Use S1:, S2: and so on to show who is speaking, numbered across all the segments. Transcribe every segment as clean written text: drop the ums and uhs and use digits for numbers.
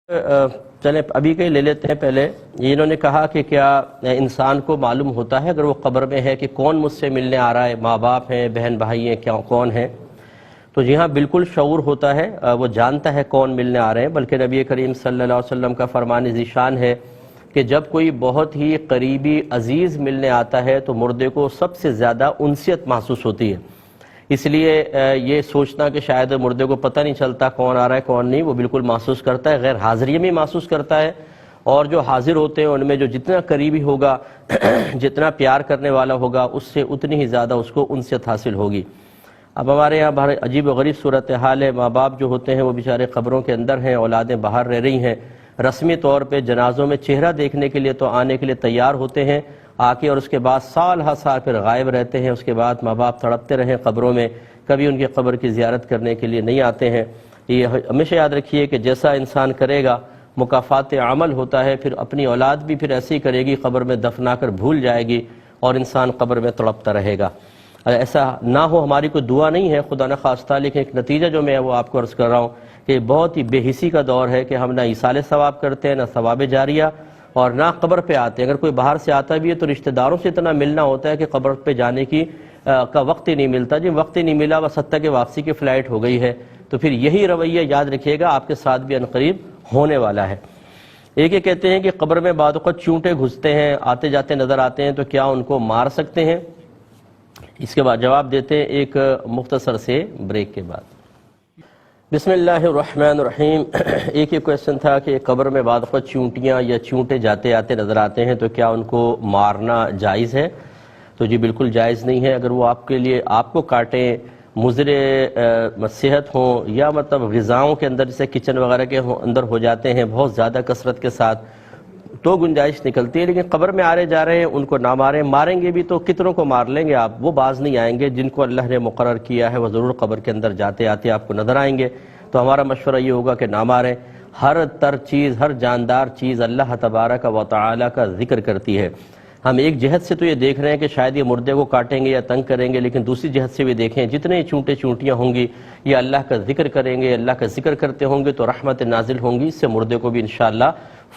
S1: چلیں ابھی کہیں لے لیتے ہیں پہلے. انہوں نے کہا کہ کیا انسان کو معلوم ہوتا ہے اگر وہ قبر میں ہے کہ کون مجھ سے ملنے آ رہا ہے، ماں باپ ہیں، بہن بھائی ہیں، کون ہیں؟ تو جی ہاں، بالکل شعور ہوتا ہے، وہ جانتا ہے کون ملنے آ رہے ہیں. بلکہ نبی کریم صلی اللہ علیہ وسلم کا فرمان ذیشان ہے کہ جب کوئی بہت ہی قریبی عزیز ملنے آتا ہے تو مردے کو سب سے زیادہ انسیت محسوس ہوتی ہے. اس لیے یہ سوچنا کہ شاید مردے کو پتہ نہیں چلتا کون آ رہا ہے کون نہیں، وہ بالکل محسوس کرتا ہے، غیر حاضری میں محسوس کرتا ہے. اور جو حاضر ہوتے ہیں ان میں جو جتنا قریبی ہوگا جتنا پیار کرنے والا ہوگا اس سے اتنی ہی زیادہ اس کو انسیت حاصل ہوگی. اب ہمارے یہاں بہت عجیب و غریب صورتحال ہے. ماں باپ جو ہوتے ہیں وہ بیچارے قبروں کے اندر ہیں، اولادیں باہر رہ رہی ہیں. رسمی طور پہ جنازوں میں چہرہ دیکھنے کے لیے تو آنے کے لیے تیار ہوتے ہیں، آ کے اور اس کے بعد سال ہر سال پھر غائب رہتے ہیں. اس کے بعد ماں باپ تڑپتے رہیں قبروں میں، کبھی ان کی قبر کی زیارت کرنے کے لیے نہیں آتے ہیں. یہ ہمیشہ یاد رکھیے کہ جیسا انسان کرے گا مکافات عمل ہوتا ہے. پھر اپنی اولاد بھی پھر ایسے ہی کرے گی، قبر میں دفنا کر بھول جائے گی اور انسان قبر میں تڑپتا رہے گا. ایسا نہ ہو، ہماری کوئی دعا نہیں ہے خدا نہ خواستہ، لیکن ایک نتیجہ جو میں وہ آپ کو عرض کر رہا ہوں کہ بہت ہی بے حسی کا دور ہے کہ ہم نہ ایصال ثواب کرتے ہیں، نہ ثواب جاریہ، اور نہ قبر پہ آتے ہیں. اگر کوئی باہر سے آتا بھی ہے تو رشتہ داروں سے اتنا ملنا ہوتا ہے کہ قبر پہ جانے کا وقت ہی نہیں ملتا. جب وقت ہی نہیں ملا، بس حتیٰ کہ واپسی کی فلائٹ ہو گئی ہے. تو پھر یہی رویہ یاد رکھیے گا آپ کے ساتھ بھی عنقریب ہونے والا ہے. ایک یہ کہتے ہیں کہ قبر میں بعض اوقات چونٹے گھستے ہیں، آتے جاتے نظر آتے ہیں، تو کیا ان کو مار سکتے ہیں؟ اس کے بعد جواب دیتے ہیں ایک مختصر سے بریک کے بعد. بسم اللہ الرحمن الرحیم. ایک یہ کویسچن تھا کہ قبر میں بعض اوقات چونٹیاں یا چونٹے جاتے آتے نظر آتے ہیں تو کیا ان کو مارنا جائز ہے؟ تو جی بالکل جائز نہیں ہے. اگر وہ آپ کے لیے آپ کو کاٹیں، مضر صحت ہوں، یا مطلب غذاؤں کے اندر جیسے کچن وغیرہ کے اندر ہو جاتے ہیں بہت زیادہ کثرت کے ساتھ، تو گنجائش نکلتی ہے. لیکن قبر میں آ رہے جا رہے ہیں ان کو نہ ماریں. ماریں گے بھی تو کتنوں کو مار لیں گے آپ؟ وہ باز نہیں آئیں گے. جن کو اللہ نے مقرر کیا ہے وہ ضرور قبر کے اندر جاتے آتے آپ کو نظر آئیں گے. تو ہمارا مشورہ یہ ہوگا کہ نہ ماریں. ہر چیز، ہر جاندار چیز اللہ تبارک و تعالی کا ذکر کرتی ہے. ہم ایک جہت سے تو یہ دیکھ رہے ہیں کہ شاید یہ مردے کو کاٹیں گے یا تنگ کریں گے، لیکن دوسری جہت سے بھی دیکھیں جتنے چونٹے چونٹیاں ہوں گی یہ اللہ کا ذکر کریں گے، اللہ کا ذکر کرتے ہوں گے تو رحمت نازل ہوں گی. اس سے مردے کو بھی انشاءاللہ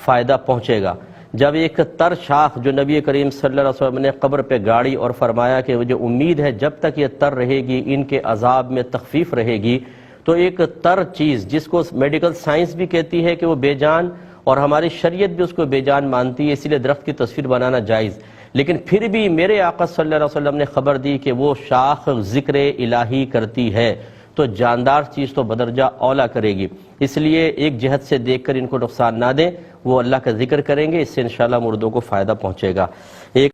S1: فائدہ پہنچے گا. جب ایک تر شاخ جو نبی کریم صلی اللہ علیہ وسلم نے قبر پہ گاڑی اور فرمایا کہ جو امید ہے جب تک یہ تر رہے گی ان کے عذاب میں تخفیف رہے گی، تو ایک تر چیز جس کو میڈیکل سائنس بھی کہتی ہے کہ وہ بے جان، اور ہماری شریعت بھی اس کو بے جان مانتی ہے، اس لیے درخت کی تصویر بنانا جائز. لیکن پھر بھی میرے آقا صلی اللہ علیہ وسلم نے خبر دی کہ وہ شاخ ذکر الہی کرتی ہے تو جاندار چیز تو بدرجہ اولا کرے گی. اس لیے ایک جہت سے دیکھ کر ان کو نقصان نہ دیں، وہ اللہ کا ذکر کریں گے، اس سے انشاءاللہ مردوں کو فائدہ پہنچے گا. ایک